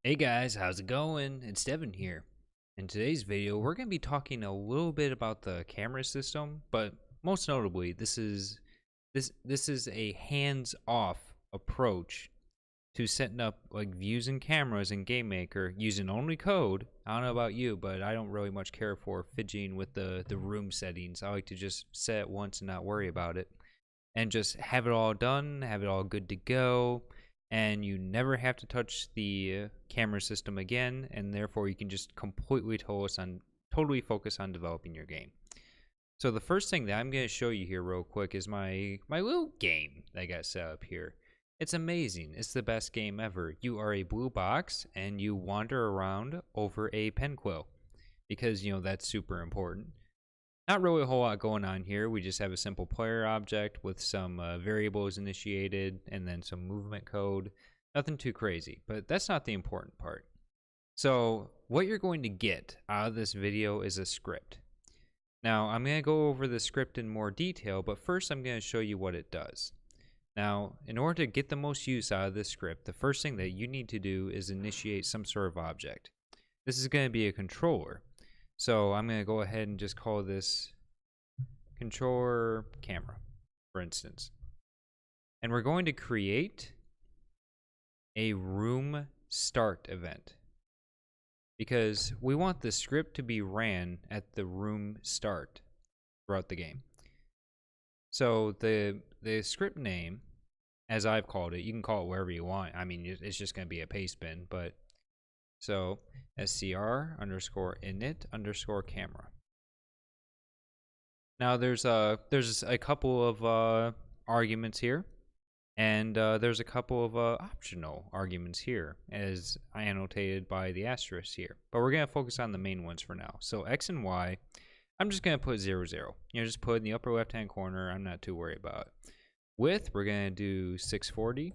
Hey guys, how's it going? It's Devin here. In today's video, we're going to be talking a little bit about the camera system, but most notably, this is a hands-off approach to setting up like views and cameras in GameMaker using only code. I don't know about you, but I don't really much care for fidgeting with the room settings. I like to just set it once and not worry about it, and just have it all done, have it all good to go, and you never have to touch the camera system again, and therefore you can just totally focus on developing your game. So the first thing that I'm going to show you here real quick is my little game that I got set up here. It's amazing. It's the best game ever. You are a blue box and you wander around over a pen quill because, that's super important. Not really a whole lot going on here. We just have a simple player object with some variables initiated and then some movement code. Nothing too crazy, but that's not the important part. So what you're going to get out of this video is a script. Now I'm going to go over the script in more detail, but first I'm going to show you what it does. Now, in order to get the most use out of this script, the first thing that you need to do is initiate some sort of object. This is going to be a controller. So I'm going to go ahead and just call this controller camera, for instance. And we're going to create a room start event because we want the script to be ran at the room start throughout the game. So the script name, as I've called it, you can call it wherever you want. I mean, it's just going to be a paste bin, but so scr_init_camera. Now there's a couple of arguments here, and there's a couple of optional arguments here, as annotated by the asterisk here. But we're gonna focus on the main ones for now. So x and y, I'm just gonna put 0, 0. Just put in the upper left-hand corner. I'm not too worried about it. Width, we're gonna do 640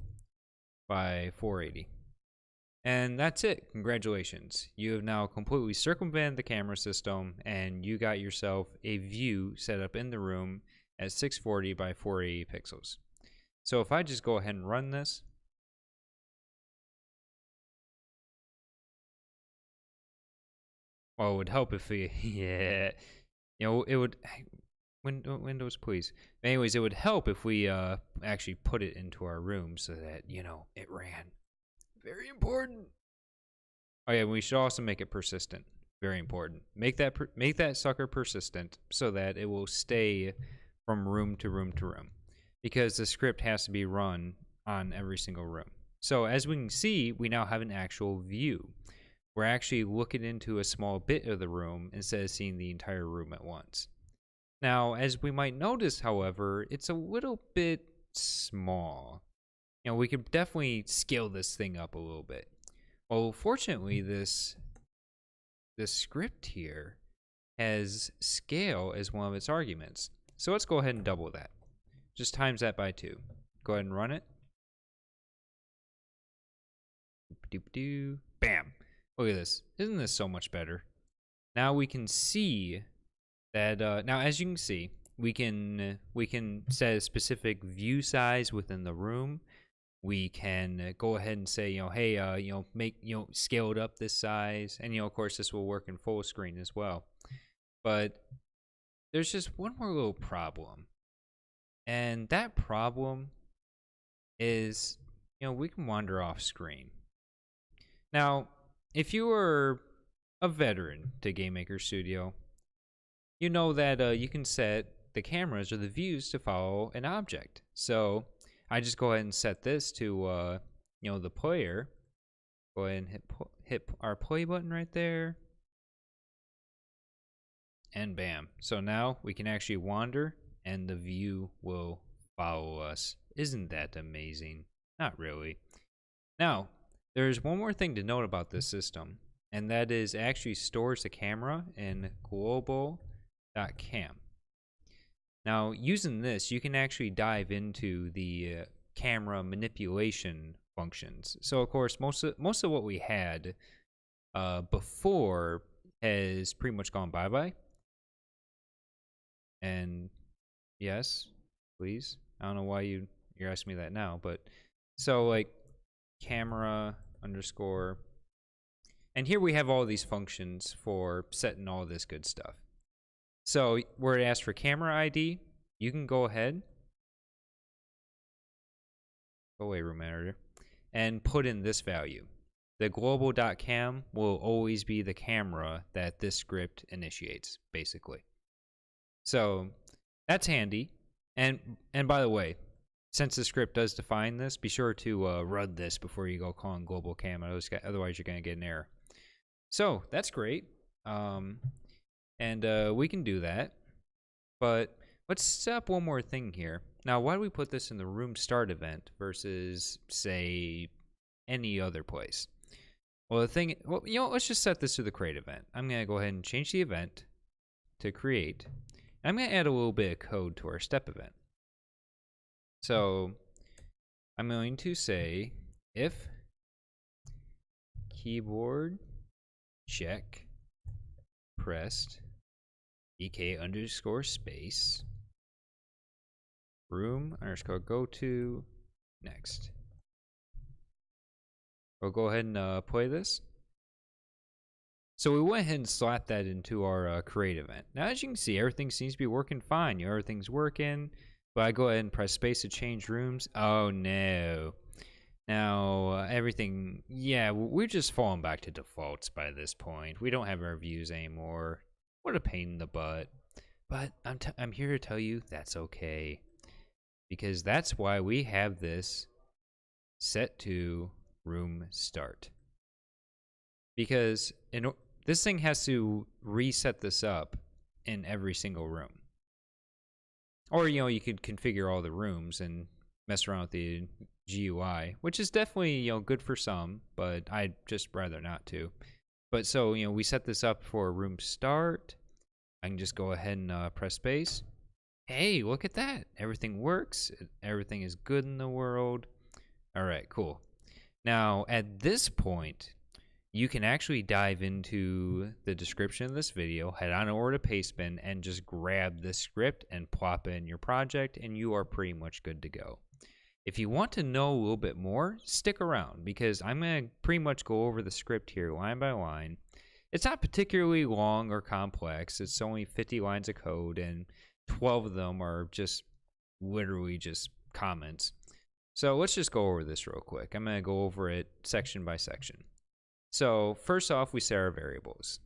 by 480. And that's it. Congratulations. You have now completely circumvented the camera system and you got yourself a view set up in the room at 640 by 480 pixels. So if I just go ahead and run this, well, it would help if we, yeah, it would, Windows, please. Anyways, it would help if we actually put it into our room so that, it ran. Very important. Oh yeah, we should also make it persistent. Very important. Make that sucker persistent so that it will stay from room to room to room, because the script has to be run on every single room. So as we can see, we now have an actual view. We're actually looking into a small bit of the room instead of seeing the entire room at once. Now, as we might notice, however, it's a little bit small. We could definitely scale this thing up a little bit. Well, fortunately, this script here has scale as one of its arguments. So let's go ahead and double that. Just times that by 2. Go ahead and run it. Bam. Look at this. Isn't this so much better? Now we can see that, now as you can see, we can set a specific view size within the room. We can go ahead and say, hey, scale it up this size. And, of course, this will work in full screen as well. But there's just one more little problem. And that problem is, we can wander off screen. Now, if you are a veteran to GameMaker Studio, you know that you can set the cameras or the views to follow an object. So I just go ahead and set this to, the player. Go ahead and hit our play button right there. And bam. So now we can actually wander and the view will follow us. Isn't that amazing? Not really. Now, there's one more thing to note about this system, and that is it actually stores the camera in global.cam. Now, using this, you can actually dive into the camera manipulation functions. So, of course, most of what we had before has pretty much gone bye-bye. And yes, please. I don't know why you're asking me that now, but so like camera underscore And here we have all these functions for setting all this good stuff. So where it asks for camera ID, you can go ahead, go away room editor, and put in this value. The global.cam will always be the camera that this script initiates, basically. So that's handy. And by the way, since the script does define this, be sure to run this before you go calling global cam. Otherwise, you're going to get an error. So that's great. We can do that. But let's set up one more thing here. Now, why do we put this in the room start event versus, say, any other place? Well, let's just set this to the create event. I'm going to go ahead and change the event to create. I'm going to add a little bit of code to our step event. So I'm going to say if keyboard check pressed ek underscore space room underscore go to next. We'll go ahead and play this. So we went ahead and slapped that into our create event. Now, as you can see, everything seems to be working fine. Everything's working. But I go ahead and press space to change rooms. Oh no. Now, everything, yeah, we're just falling back to defaults by this point. We don't have our views anymore. What a pain in the butt. But I'm here to tell you that's okay. Because that's why we have this set to room start. Because this thing has to reset this up in every single room. Or, you could configure all the rooms and mess around with the GUI, which is definitely, good for some, but I'd just rather not to. But so, we set this up for room start. I can just go ahead and press space. Hey, look at that. Everything works. Everything is good in the world. All right, cool. Now, at this point, you can actually dive into the description of this video, head on over to Pastebin, and just grab this script and plop it in your project, and you are pretty much good to go. If you want to know a little bit more, stick around, because I'm going to pretty much go over the script here line by line. It's not particularly long or complex. It's only 50 lines of code, and 12 of them are just literally just comments. So let's just go over this real quick. I'm going to go over it section by section. So first off, we set our variables.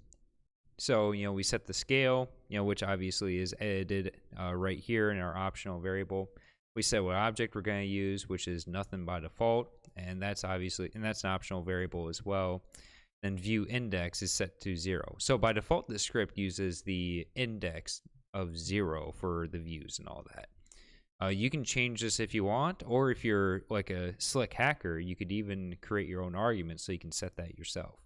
So, we set the scale, which obviously is edited right here in our optional variable. We set what object we're going to use, which is nothing by default, and that's an optional variable as well. Then view index is set to 0. So by default, the script uses the index of 0 for the views and all that. You can change this if you want, or if you're like a slick hacker, you could even create your own argument so you can set that yourself.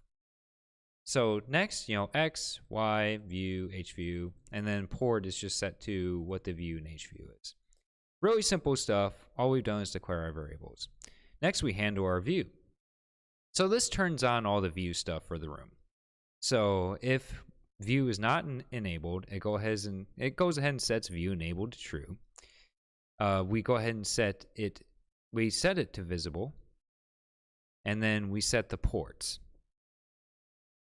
So next, X, Y, view, HView, and then port is just set to what the view and HView is. Really simple stuff. All we've done is declare our variables. Next, we handle our view. So this turns on all the view stuff for the room. So if view is not enabled, it goes ahead and sets view enabled to true. We go ahead and set it to visible, and then we set the ports.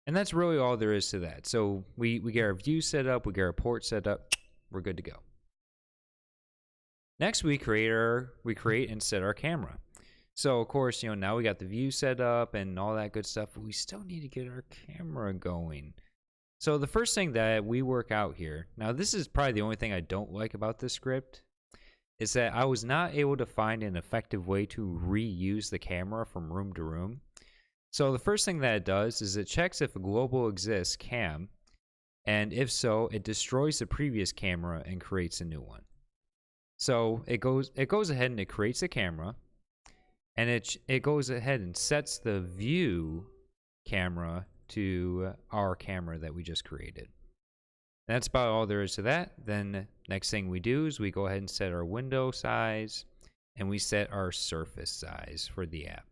And that's really all there is to that. So we get our view set up, we get our port set up, we're good to go. Next, we create and set our camera. So of course, now we got the view set up and all that good stuff, but we still need to get our camera going. So the first thing that we work out here, now this is probably the only thing I don't like about this script, is that I was not able to find an effective way to reuse the camera from room to room. So the first thing that it does is it checks if a global exists cam, and if so, it destroys the previous camera and creates a new one. So it goes ahead and it creates a camera, and it goes ahead and sets the view camera to our camera that we just created. That's about all there is to that. Then next thing we do is we go ahead and set our window size, and we set our surface size for the app.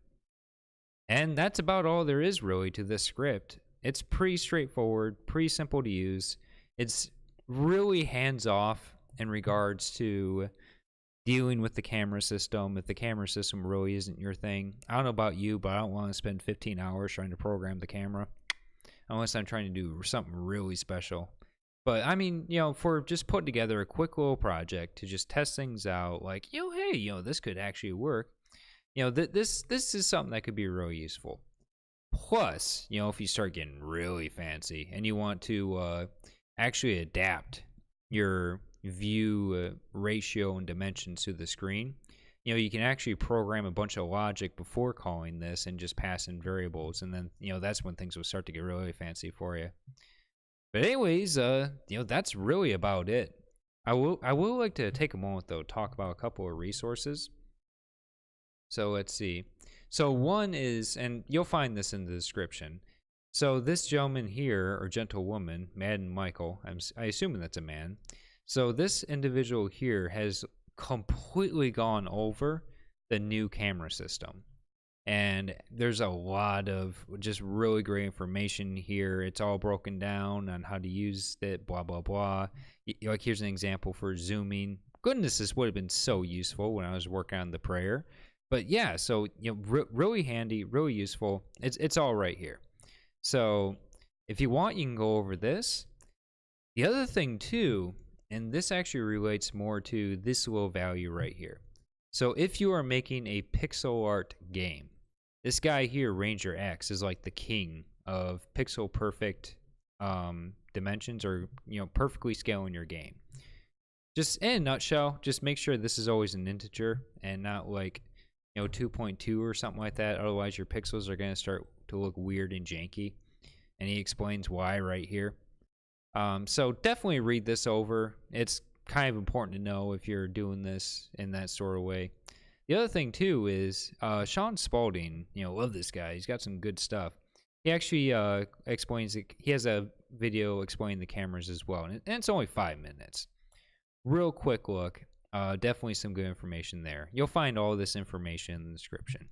And that's about all there is really to this script. It's pretty straightforward, pretty simple to use. It's really hands-off in regards to dealing with the camera system. If the camera system really isn't your thing, I don't know about you, but I don't want to spend 15 hours trying to program the camera. unless I'm trying to do something really special. But I mean, for just putting together a quick little project to just test things out, like, hey, this could actually work. This is something that could be really useful. Plus, if you start getting really fancy and you want to actually adapt your view ratio and dimensions to the screen, you can actually program a bunch of logic before calling this and just pass in variables, and then that's when things will start to get really fancy for you. But anyways, that's really about it. I will like to take a moment though, talk about a couple of resources. So let's see. So one is, and you'll find this in the description. So this gentleman here, or gentlewoman, Madden Michael, I assume that's a man. So this individual here has completely gone over the new camera system. And there's a lot of just really great information here. It's all broken down on how to use it, blah, blah, blah. Like, here's an example for zooming. Goodness, this would have been so useful when I was working on the prayer. But yeah, so really handy, really useful. It's all right here. So if you want, you can go over this. The other thing too, and this actually relates more to this little value right here. So if you are making a pixel art game, this guy here, Ranger X, is like the king of pixel perfect dimensions, or perfectly scaling your game. Just in a nutshell, just make sure this is always an integer and not like 2.2 or something like that. Otherwise, your pixels are going to start to look weird and janky. And he explains why right here. So definitely read this over. It's kind of important to know if you're doing this in that sort of way. The other thing too is Sean Spalding. Love this guy. He's got some good stuff. He actually explains it. He has a video explaining the cameras as well, and it's only 5 minutes. Real quick look. Definitely some good information there. You'll find all this information in the description.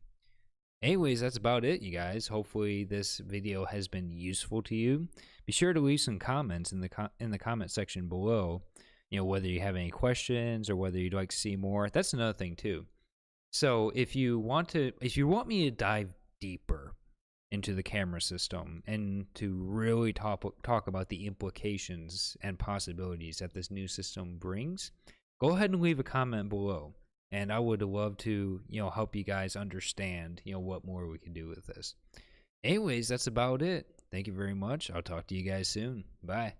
Anyways, that's about it, you guys. Hopefully this video has been useful to you. Be sure to leave some comments in the comment section below. Whether you have any questions or whether you'd like to see more. That's another thing too. So if you want me to dive deeper into the camera system and to really talk about the implications and possibilities that this new system brings, go ahead and leave a comment below, and I would love to, help you guys understand, what more we can do with this. Anyways, that's about it. Thank you very much. I'll talk to you guys soon. Bye.